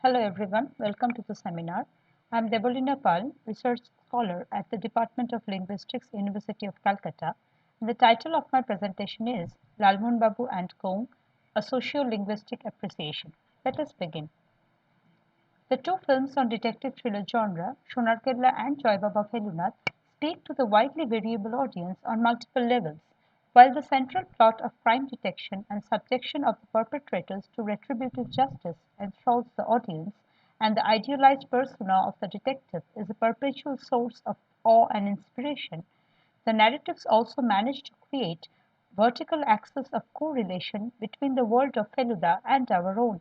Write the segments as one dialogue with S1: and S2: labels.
S1: Hello everyone, welcome to the seminar. I am Debalina PAL, research scholar at the Department of Linguistics, University of Calcutta. And the title of my presentation is Lalmohan Babu and Co. A Socio-Linguistic Appreciation. Let us begin. The two films on detective thriller genre, Sonar Kerala and Joy Baba Felunath, speak to the widely variable audience on multiple levels. While the central plot of crime detection and subjection of the perpetrators to retributive justice enthralls the audience, and the idealized persona of the detective is a perpetual source of awe and inspiration, the narratives also manage to create vertical axis of correlation between the world of Feluda and our own.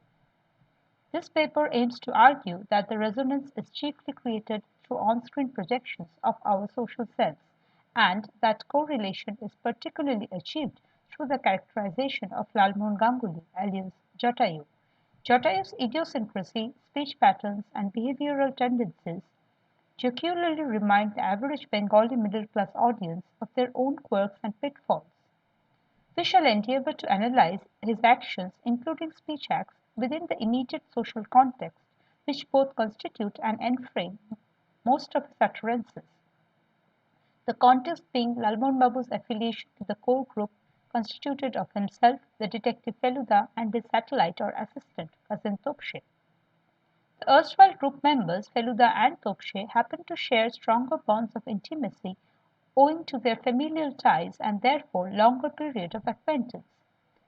S1: This paper aims to argue that the resonance is chiefly created through on-screen projections of our social selves, and that correlation is particularly achieved through the characterization of Lalmohan Ganguly, alias Jatayu. Jatayu's idiosyncrasy, speech patterns, and behavioral tendencies jocularly remind the average Bengali middle-class audience of their own quirks and pitfalls. We shall endeavor to analyze his actions, including speech acts, within the immediate social context, which both constitute and enframe most of his utterances. The context being Lalmohan Babu's affiliation to the core group constituted of himself, the detective Feluda, and his satellite or assistant, cousin Topshe. The erstwhile group members, Feluda and Topshe, happen to share stronger bonds of intimacy owing to their familial ties and therefore longer period of acquaintance.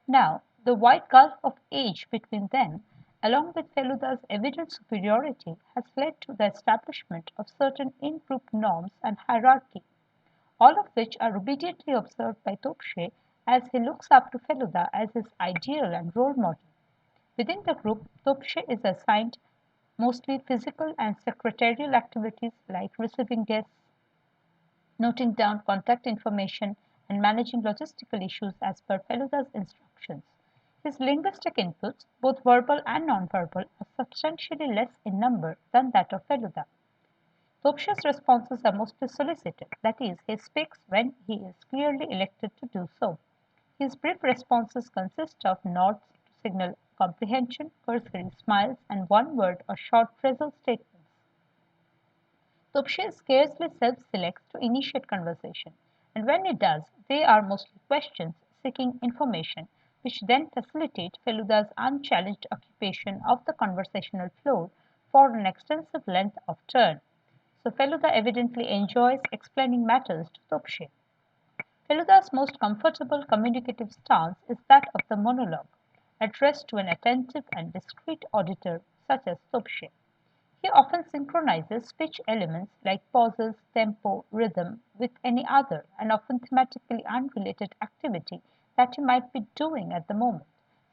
S1: Now, the wide gulf of age between them, along with Feluda's evident superiority, has led to the establishment of certain in-group norms and hierarchy, all of which are obediently observed by Topshe as he looks up to Feluda as his ideal and role model. Within the group, Topshe is assigned mostly physical and secretarial activities like receiving guests, noting down contact information, and managing logistical issues as per Feluda's instructions. His linguistic inputs, both verbal and nonverbal, are substantially less in number than that of Feluda. Topshe's responses are mostly solicited, that is, he speaks when he is clearly elected to do so. His brief responses consist of nods to signal comprehension, cursory smiles, and one-word or short phrasal statements. Topshe scarcely self-selects to initiate conversation, and when he does, they are mostly questions seeking information, which then facilitate Feluda's unchallenged occupation of the conversational floor for an extensive length of turn. So Feluda evidently enjoys explaining matters to Topshe. Feluda's most comfortable communicative stance is that of the monologue, addressed to an attentive and discreet auditor such as Topshe. He often synchronizes speech elements like pauses, tempo, rhythm with any other and often thematically unrelated activity that he might be doing at the moment,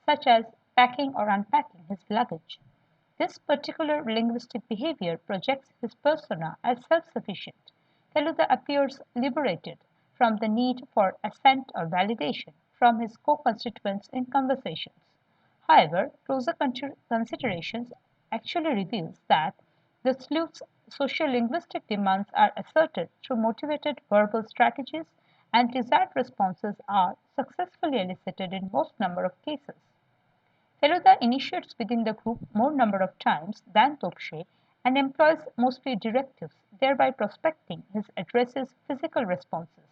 S1: such as packing or unpacking his luggage. This particular linguistic behavior projects his persona as self-sufficient. Feluda appears liberated from the need for assent or validation from his co-constituents in conversations. However, closer considerations actually reveals that the sleuth's sociolinguistic demands are asserted through motivated verbal strategies and desired responses are successfully elicited in most number of cases. Feluda initiates within the group more number of times than Topshe and employs mostly directives, thereby prospecting his addresses physical responses.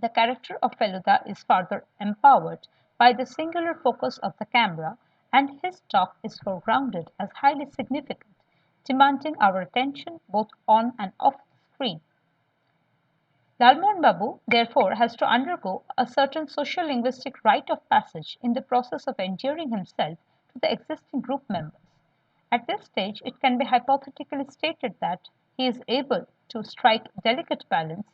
S1: The character of Feluda is further empowered by the singular focus of the camera, and his talk is foregrounded as highly significant, demanding our attention both on and off the screen. Lalmohan Babu, therefore, has to undergo a certain social-linguistic rite of passage in the process of endearing himself to the existing group members. At this stage, it can be hypothetically stated that he is able to strike a delicate balance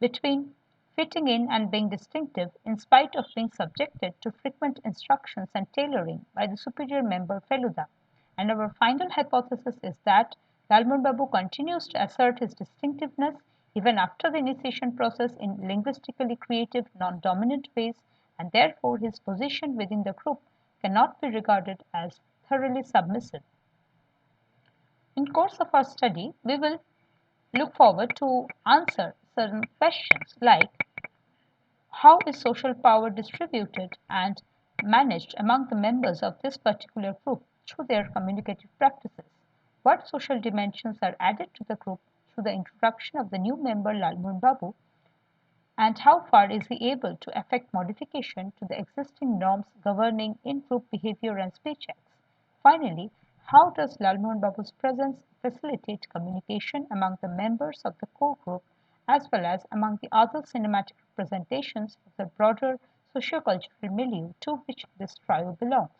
S1: between fitting in and being distinctive in spite of being subjected to frequent instructions and tailoring by the superior member Feluda. And our final hypothesis is that Lalmohan Babu continues to assert his distinctiveness even after the initiation process in linguistically creative non-dominant ways, and therefore his position within the group cannot be regarded as thoroughly submissive. In course of our study, we will look forward to answer certain questions like how is social power distributed and managed among the members of this particular group through their communicative practices? What social dimensions are added to the group through the introduction of the new member Lalmohan Babu? And how far is he able to effect modification to the existing norms governing in-group behavior and speech acts? Finally, how does Lalmohan Babu's presence facilitate communication among the members of the core group as well as among the other cinematic representations of the broader sociocultural milieu to which this trio belongs?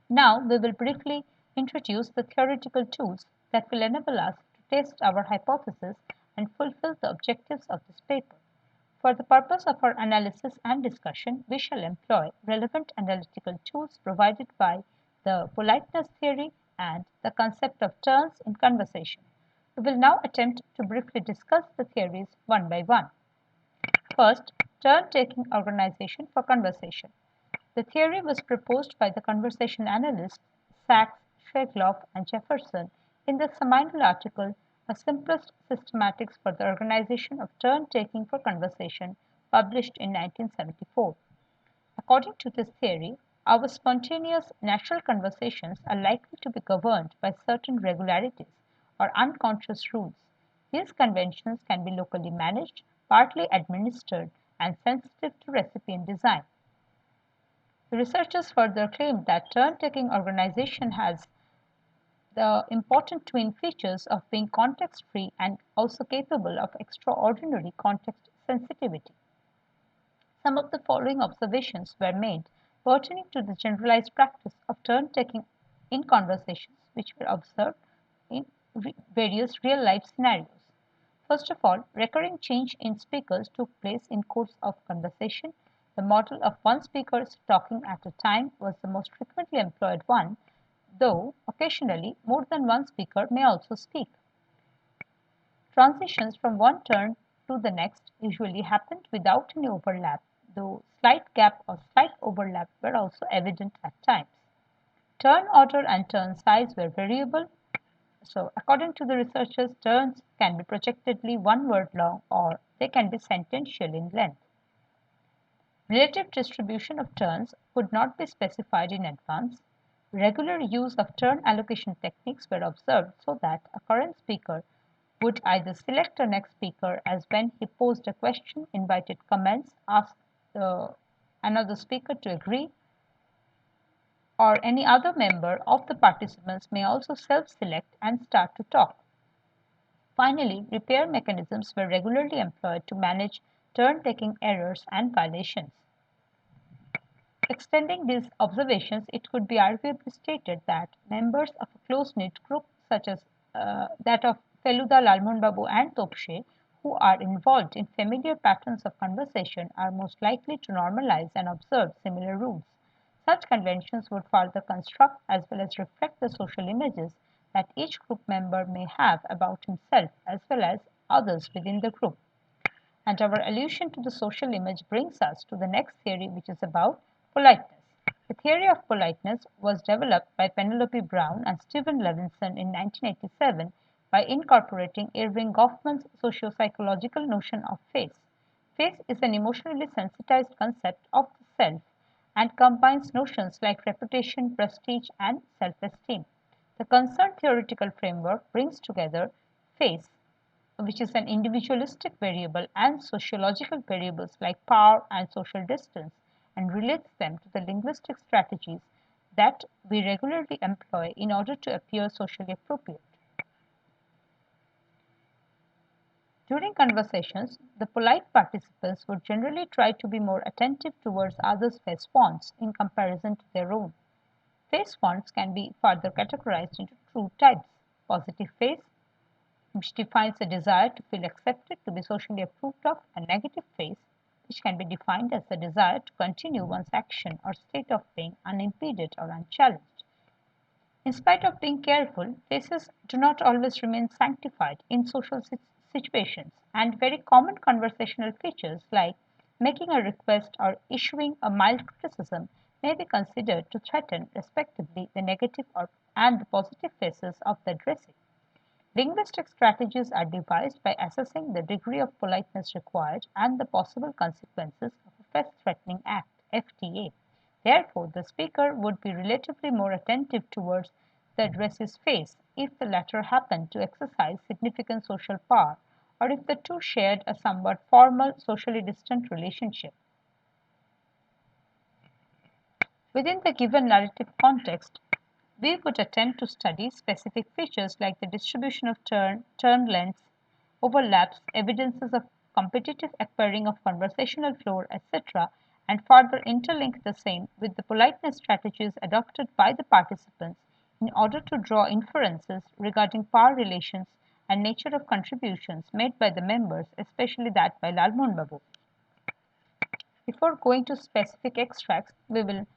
S1: Now we will briefly introduce the theoretical tools that will enable us to test our hypothesis and fulfill the objectives of this paper. For the purpose of our analysis and discussion, we shall employ relevant analytical tools provided by the politeness theory and the concept of turns in conversation. We will now attempt to briefly discuss the theories one by one. First, turn-taking organization for conversation. The theory was proposed by the conversation analysts Sachs, Schwegloff, and Jefferson in the seminal article A Simplest Systematics for the Organization of Turn-Taking for Conversation, published in 1974. According to this theory, our spontaneous natural conversations are likely to be governed by certain regularities or unconscious rules. These conventions can be locally managed, partly administered, and sensitive to recipient design. The researchers further claimed that turn-taking organization has the important twin features of being context-free and also capable of extraordinary context sensitivity. Some of the following observations were made pertaining to the generalized practice of turn-taking in conversations which were observed in various real-life scenarios. First of all, recurring change in speakers took place in course of conversation. The model of one speaker talking at a time was the most frequently employed one, though occasionally more than one speaker may also speak. Transitions from one turn to the next usually happened without any overlap, though slight gap or slight overlap were also evident at times. Turn order and turn size were variable. So, according to the researchers, turns can be projectedly one word long or they can be sentential in length. Relative distribution of turns could not be specified in advance. Regular use of turn allocation techniques were observed so that a current speaker would either select a next speaker as when he posed a question, invited comments, asked another speaker to agree, or any other member of the participants may also self-select and start to talk. Finally, repair mechanisms were regularly employed to manage turn-taking errors and violations. Extending these observations, it could be arguably stated that members of a close-knit group such as that of Feluda, Lalmohan Babu and Topshe, who are involved in familiar patterns of conversation, are most likely to normalize and observe similar rules. Such conventions would further construct as well as reflect the social images that each group member may have about himself as well as others within the group. And our allusion to the social image brings us to the next theory, which is about politeness. The theory of politeness was developed by Penelope Brown and Stephen Levinson in 1987 by incorporating Irving Goffman's socio-psychological notion of face. Face is an emotionally sensitized concept of the self and combines notions like reputation, prestige, and self-esteem. The concerned theoretical framework brings together face, which is an individualistic variable, and sociological variables like power and social distance, and relates them to the linguistic strategies that we regularly employ in order to appear socially appropriate. During conversations, the polite participants would generally try to be more attentive towards others' face fonts in comparison to their own. Face fonts can be further categorized into two types: positive face, which defines a desire to feel accepted, to be socially approved of, and negative face, which can be defined as the desire to continue one's action or state of being unimpeded or unchallenged. In spite of being careful, faces do not always remain sanctified in social situations, and very common conversational features like making a request or issuing a mild criticism may be considered to threaten respectively the negative and the positive faces of the addressee. Linguistic strategies are devised by assessing the degree of politeness required and the possible consequences of a face-threatening act (FTA). Therefore, the speaker would be relatively more attentive towards the addressee's face if the latter happened to exercise significant social power, or if the two shared a somewhat formal, socially distant relationship. Within the given narrative context, we would attempt to study specific features like the distribution of turn lengths, overlaps, evidences of competitive acquiring of conversational flow, etc., and further interlink the same with the politeness strategies adopted by the participants in order to draw inferences regarding power relations and nature of contributions made by the members, especially that by Lalmohan Babu. Before going to specific extracts, we will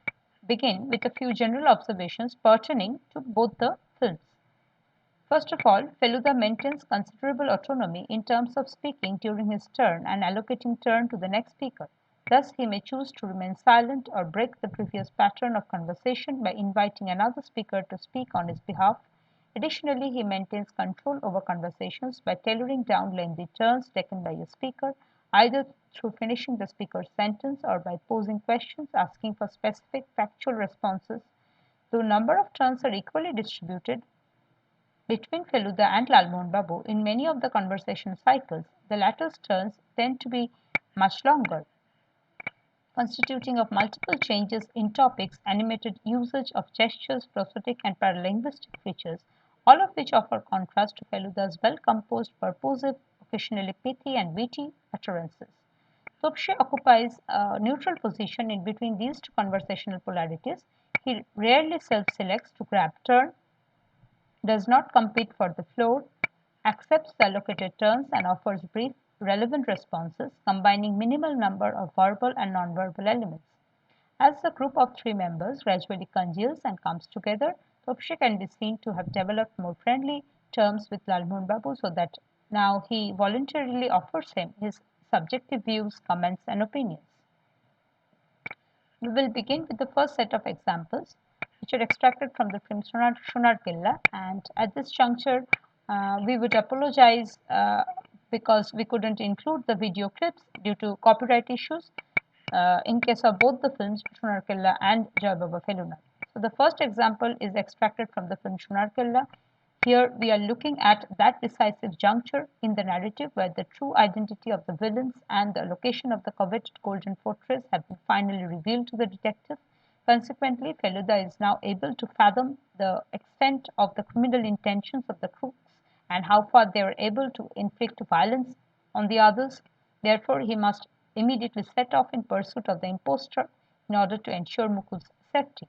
S1: begin with a few general observations pertaining to both the films. First of all, Feluda maintains considerable autonomy in terms of speaking during his turn and allocating turn to the next speaker. Thus, he may choose to remain silent or break the previous pattern of conversation by inviting another speaker to speak on his behalf. Additionally, he maintains control over conversations by tailoring down lengthy turns taken by a speaker, either through finishing the speaker's sentence or by posing questions asking for specific factual responses. Though number of turns are equally distributed between Feluda and Lalmohan Babu in many of the conversation cycles, the latter's turns tend to be much longer, constituting of multiple changes in topics, animated usage of gestures, prosodic and paralinguistic features, all of which offer contrast to Feluda's well-composed, purposive, occasionally pithy and witty utterances. Topshe occupies a neutral position in between these two conversational polarities. He rarely self-selects to grab turn, does not compete for the floor, accepts the allocated turns and offers brief, relevant responses, combining minimal number of verbal and nonverbal elements. As the group of three members gradually congeals and comes together, Topshe can be seen to have developed more friendly terms with Lalmohan Babu so that now he voluntarily offers him his subjective views, comments and opinions. We will begin with the first set of examples, which are extracted from the film Sonar Killa, and at this juncture we would apologize because we couldn't include the video clips due to copyright issues in case of both the films Sonar Killa and Jai Baba Feluna. So the first example is extracted from the film Sonar Killa. Here we are looking at that decisive juncture in the narrative where the true identity of the villains and the location of the coveted golden fortress have been finally revealed to the detective. Consequently, Feluda is now able to fathom the extent of the criminal intentions of the crooks and how far they are able to inflict violence on the others. Therefore, he must immediately set off in pursuit of the impostor in order to ensure Mukul's safety.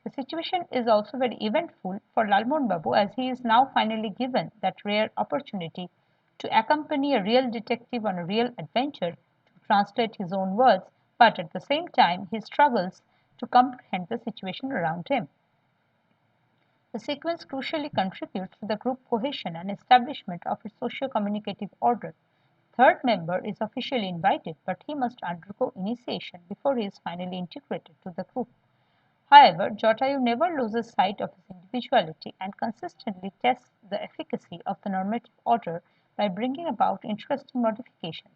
S1: The situation is also very eventful for Lalmohan Babu as he is now finally given that rare opportunity to accompany a real detective on a real adventure to translate his own words, but at the same time he struggles to comprehend the situation around him. The sequence crucially contributes to the group cohesion and establishment of a socio-communicative order. Third member is officially invited, but he must undergo initiation before he is finally integrated to the group. However, Jatayu never loses sight of his individuality and consistently tests the efficacy of the normative order by bringing about interesting modifications.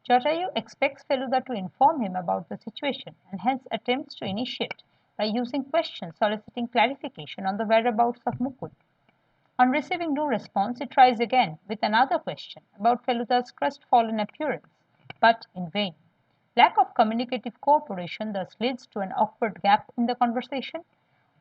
S1: Jatayu expects Feluda to inform him about the situation and hence attempts to initiate by using questions soliciting clarification on the whereabouts of Mukul. On receiving no response, he tries again with another question about Feluda's crestfallen appearance, but in vain. Lack of communicative cooperation thus leads to an awkward gap in the conversation.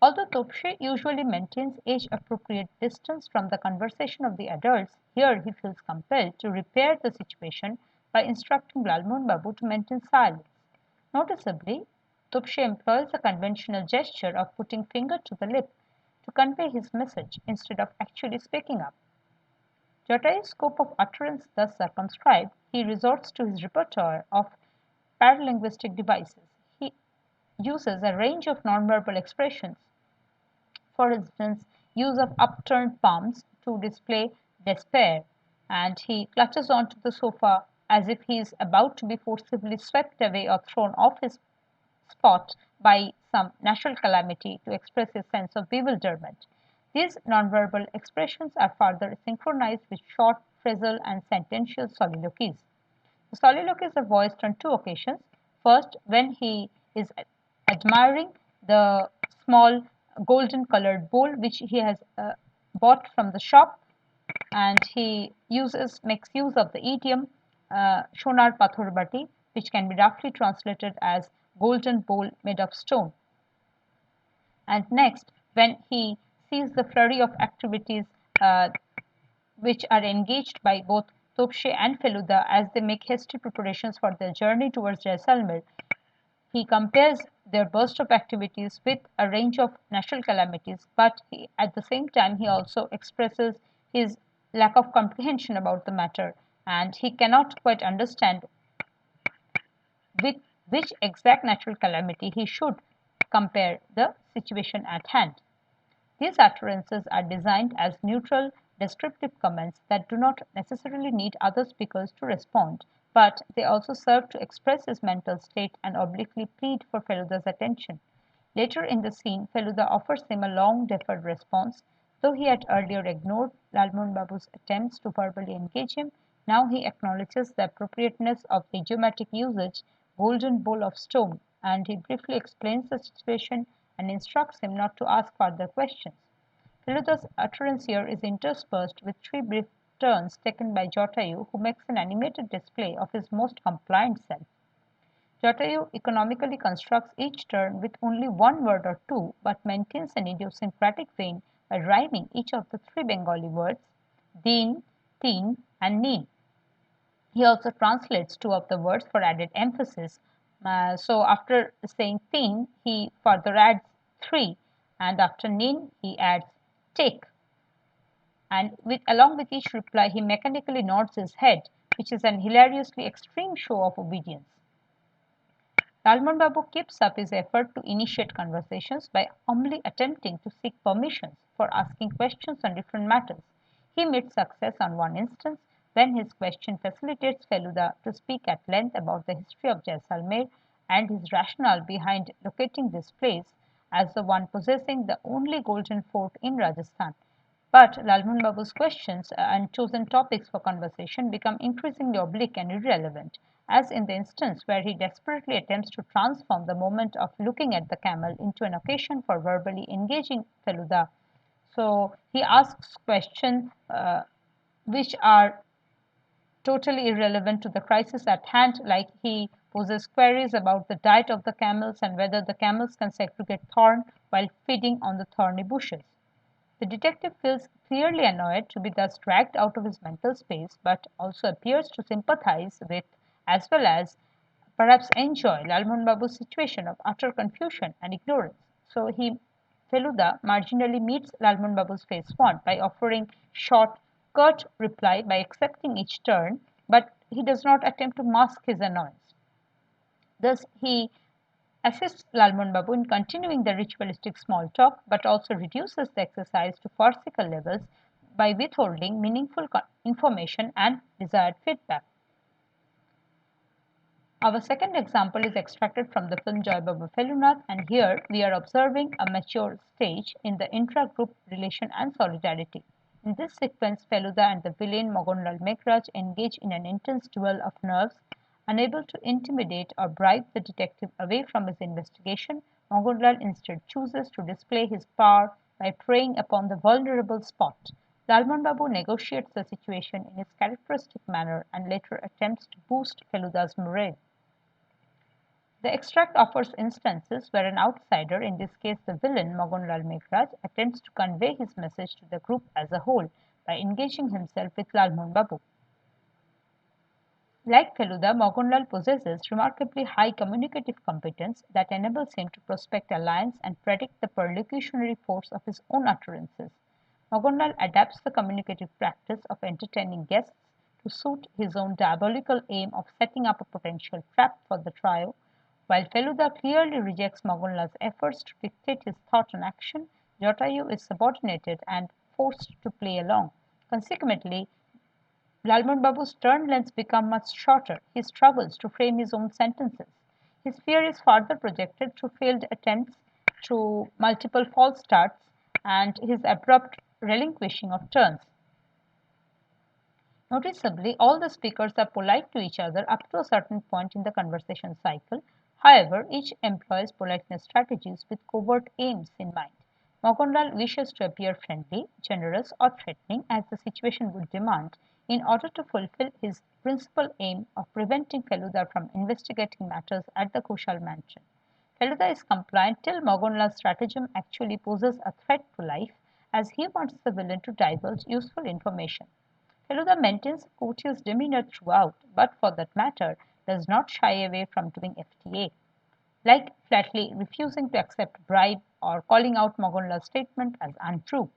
S1: Although Topshe usually maintains age-appropriate distance from the conversation of the adults, here he feels compelled to repair the situation by instructing Lalmohan Babu to maintain silence. Noticeably, Topshe employs a conventional gesture of putting finger to the lip to convey his message instead of actually speaking up. Jatayu's scope of utterance thus circumscribed, he resorts to his repertoire of paralinguistic devices. He uses a range of nonverbal expressions. For instance, use of upturned palms to display despair, and he clutches onto the sofa as if he is about to be forcibly swept away or thrown off his spot by some natural calamity to express his sense of bewilderment. These nonverbal expressions are further synchronized with short, phrasal, and sentential soliloquies. The soliloquies are voiced on two occasions. First, when he is admiring the small golden colored bowl which he has bought from the shop, and he makes use of the idiom shonar pathor bati, which can be roughly translated as golden bowl made of stone. And next, when he sees the flurry of activities which are engaged by both Topshe and Feluda as they make hasty preparations for their journey towards Jaisalmer, he compares their burst of activities with a range of natural calamities, but at the same time, he also expresses his lack of comprehension about the matter, and he cannot quite understand with which exact natural calamity he should compare the situation at hand. These utterances are designed as neutral, descriptive comments that do not necessarily need other speakers to respond, but they also serve to express his mental state and obliquely plead for Feluda's attention. Later in the scene, Feluda offers him a long deferred response. Though he had earlier ignored Lalmohan Babu's attempts to verbally engage him, now he acknowledges the appropriateness of the idiomatic usage, golden bowl of stone, and he briefly explains the situation and instructs him not to ask further questions. Feluda's utterance here is interspersed with three brief turns taken by Jatayu, who makes an animated display of his most compliant self. Jatayu economically constructs each turn with only one word or two, but maintains an idiosyncratic vein by rhyming each of the three Bengali words din, tin, and nin. He also translates two of the words for added emphasis. So after saying tin, he further adds three, and after nin, he adds take. And along with each reply, he mechanically nods his head, which is an hilariously extreme show of obedience. Lalmohan Babu keeps up his effort to initiate conversations by humbly attempting to seek permissions for asking questions on different matters. He meets success on one instance when his question facilitates Feluda to speak at length about the history of Jaisalmer and his rationale behind locating this place as the one possessing the only golden fort in Rajasthan. But Lalmohan Babu's questions and chosen topics for conversation become increasingly oblique and irrelevant, as in the instance where he desperately attempts to transform the moment of looking at the camel into an occasion for verbally engaging Feluda. So he asks questions which are totally irrelevant to the crisis at hand, like he poses queries about the diet of the camels and whether the camels can segregate thorn while feeding on the thorny bushes. The detective feels clearly annoyed to be thus dragged out of his mental space, but also appears to sympathize with, as well as perhaps enjoy, Lalmohan Babu's situation of utter confusion and ignorance. So Feluda marginally meets Lalmohan Babu's face want by offering short, curt reply by accepting each turn, but he does not attempt to mask his annoyance. Thus, he assists Lalmohan Babu in continuing the ritualistic small talk, but also reduces the exercise to farcical levels by withholding meaningful information and desired feedback. Our second example is extracted from the film Joy Baba Felunath, and here we are observing a mature stage in the intra-group relation and solidarity. In this sequence, Feluda and the villain Mogonlal Megraj engage in an intense duel of nerves. Unable to intimidate or bribe the detective away from his investigation, Mogonlal instead chooses to display his power by preying upon the vulnerable spot. Lalmohan Babu negotiates the situation in his characteristic manner and later attempts to boost Feluda's morale. The extract offers instances where an outsider, in this case the villain Mogonlal Megraj, attempts to convey his message to the group as a whole by engaging himself with Lalmohan Babu. Like Feluda, Mogonlal possesses remarkably high communicative competence that enables him to prospect alliance and predict the perlocutionary force of his own utterances. Mogonlal adapts the communicative practice of entertaining guests to suit his own diabolical aim of setting up a potential trap for the trio. While Feluda clearly rejects Mogonlal's efforts to dictate his thought and action, Jatayu is subordinated and forced to play along. Consequently, Lalmohan Babu's turn lengths become much shorter. He struggles to frame his own sentences. His fear is further projected through failed attempts, through multiple false starts, and his abrupt relinquishing of turns. Noticeably, all the speakers are polite to each other up to a certain point in the conversation cycle. However, each employs politeness strategies with covert aims in mind. Mogonlal wishes to appear friendly, generous, or threatening as the situation would demand in order to fulfill his principal aim of preventing Feluda from investigating matters at the Kushal mansion. Feluda is compliant till Mogonlal's stratagem actually poses a threat to life, as he wants the villain to divulge useful information. Feluda maintains a courteous demeanor throughout, but for that matter does not shy away from doing FTA, like flatly refusing to accept bribe or calling out Mogonlal's statement as untrue.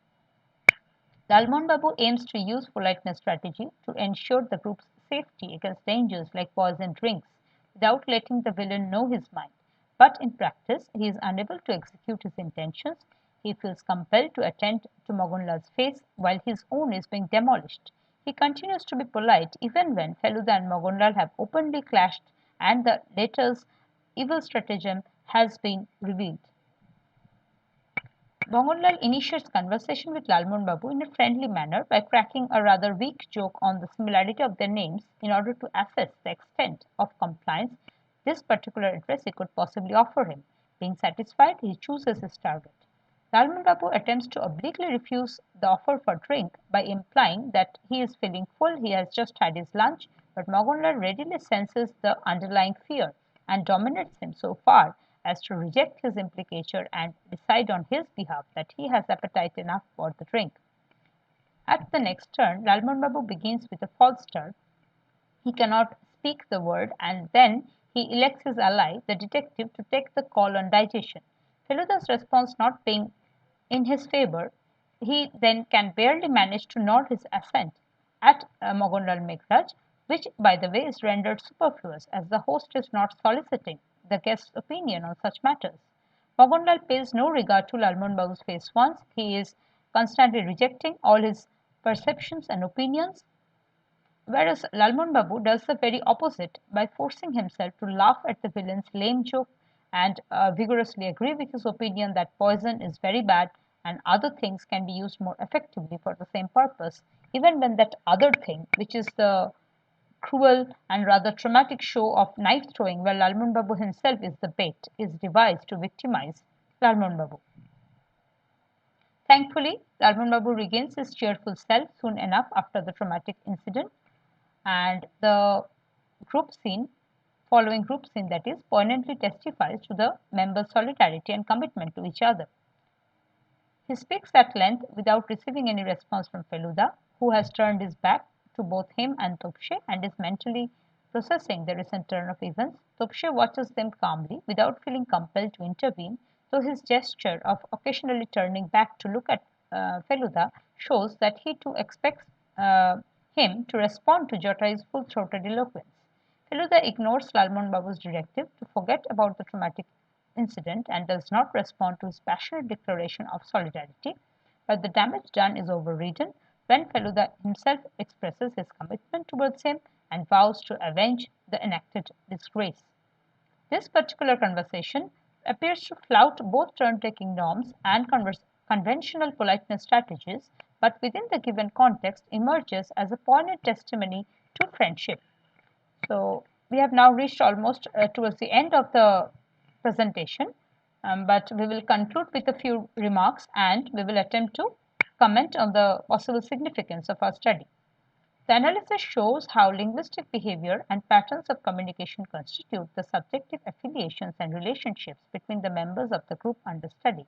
S1: Lalmohan Babu aims to use politeness strategy to ensure the group's safety against dangers like poisoned drinks without letting the villain know his mind. But in practice, he is unable to execute his intentions. He feels compelled to attend to Mogunlal's face while his own is being demolished. He continues to be polite even when Feluda and Mogunlal have openly clashed and the latter's evil stratagem has been revealed. Mogunlal initiates conversation with Lalmohan Babu in a friendly manner by cracking a rather weak joke on the similarity of their names in order to assess the extent of compliance this particular address could possibly offer him. Being satisfied, he chooses his target. Lalmohan Babu attempts to obliquely refuse the offer for drink by implying that he is feeling full, he has just had his lunch, but Mogunlal readily senses the underlying fear and dominates him so far as to reject his implication and decide on his behalf that he has appetite enough for the drink. At the next turn, Lalmohan Babu begins with a false start. He cannot speak the word, and then he elects his ally, the detective, to take the call on digestion. Feluda's response not being in his favor, he then can barely manage to nod his assent at Mogunlal Meghraj, which, by the way, is rendered superfluous as the host is not soliciting the guest's opinion on such matters. Mogunlal pays no regard to Lalmohan Babu's face once. He is constantly rejecting all his perceptions and opinions, whereas Lalmohan Babu does the very opposite by forcing himself to laugh at the villain's lame joke and vigorously agree with his opinion that poison is very bad and other things can be used more effectively for the same purpose, even when that other thing, which is the cruel and rather traumatic show of knife throwing where Lalmohan Babu himself is the bait, is devised to victimize Lalmohan Babu. Thankfully, Lalmohan Babu regains his cheerful self soon enough after the traumatic incident, and the following group scene that is, poignantly testifies to the members' solidarity and commitment to each other. He speaks at length without receiving any response from Feluda, who has turned his back to both him and Topshe and is mentally processing the recent turn of events. Topshe watches them calmly without feeling compelled to intervene, though his gesture of occasionally turning back to look at Feluda shows that he too expects him to respond to Jotai's full-throated eloquence. Feluda ignores Lalmohan Babu's directive to forget about the traumatic incident and does not respond to his passionate declaration of solidarity, but the damage done is overridden when Feluda himself expresses his commitment towards him and vows to avenge the enacted disgrace. This particular conversation appears to flout both turn-taking norms and conventional politeness strategies, but within the given context emerges as a poignant testimony to friendship. So we have now reached almost towards the end of the presentation, but we will conclude with a few remarks and we will attempt to comment on the possible significance of our study. The analysis shows how linguistic behavior and patterns of communication constitute the subjective affiliations and relationships between the members of the group under study.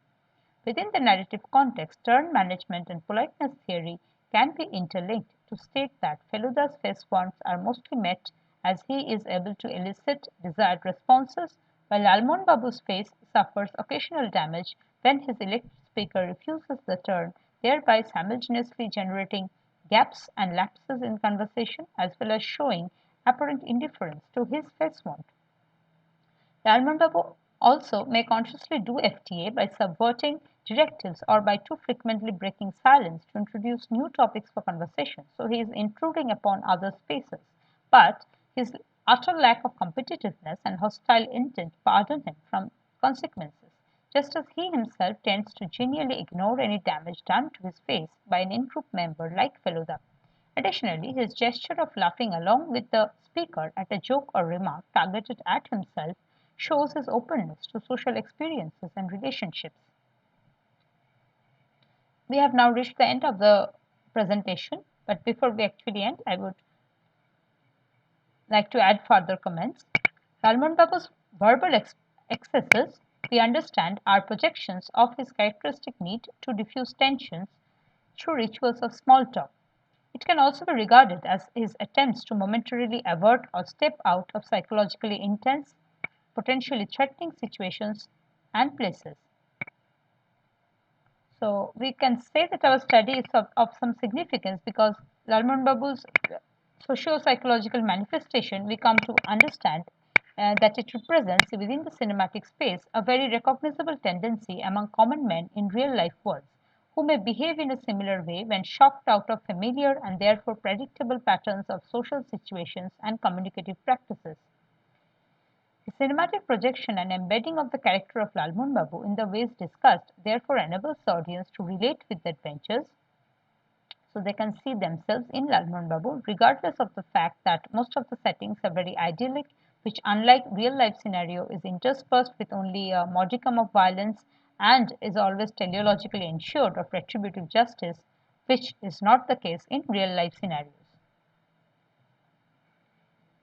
S1: Within the narrative context, turn management and politeness theory can be interlinked to state that Feluda's face wants are mostly met as he is able to elicit desired responses, while Lalmohan Babu's face suffers occasional damage when his elected speaker refuses the turn, thereby simultaneously generating gaps and lapses in conversation as well as showing apparent indifference to his face want. Lalmohan Babu also may consciously do FTA by subverting directives or by too frequently breaking silence to introduce new topics for conversation, so he is intruding upon other spaces. But his utter lack of competitiveness and hostile intent pardon him from consequences, just as he himself tends to genially ignore any damage done to his face by an in-group member like Feluda. Additionally, his gesture of laughing along with the speaker at a joke or remark targeted at himself shows his openness to social experiences and relationships. We have now reached the end of the presentation, but before we actually end, I would like to add further comments. Lalmohan Babu's verbal excesses, we understand, are projections of his characteristic need to diffuse tensions through rituals of small talk. It can also be regarded as his attempts to momentarily avert or step out of psychologically intense, potentially threatening situations and places. So we can say that our study is of some significance because Lalmohan Babu's socio-psychological manifestation, we come to understand that it represents within the cinematic space a very recognizable tendency among common men in real life worlds who may behave in a similar way when shocked out of familiar and therefore predictable patterns of social situations and communicative practices. The cinematic projection and embedding of the character of Lalmohan Babu in the ways discussed therefore enables the audience to relate with the adventures so they can see themselves in Lalmohan Babu regardless of the fact that most of the settings are very idyllic, which unlike real life scenario is interspersed with only a modicum of violence and is always teleologically ensured of retributive justice, which is not the case in real life scenarios.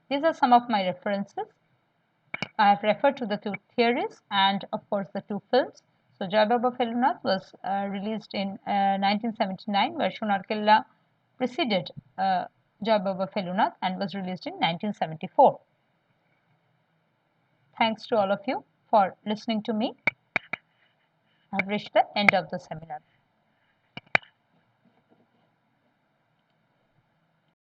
S1: These are some of my references. I have referred to the two theories and of course the two films. So Jai Baba Felunath was released in 1979 where Sonar Killa preceded Jai Baba Felunath and was released in 1974. Thanks to all of you for listening to me. I have reached the end of the seminar.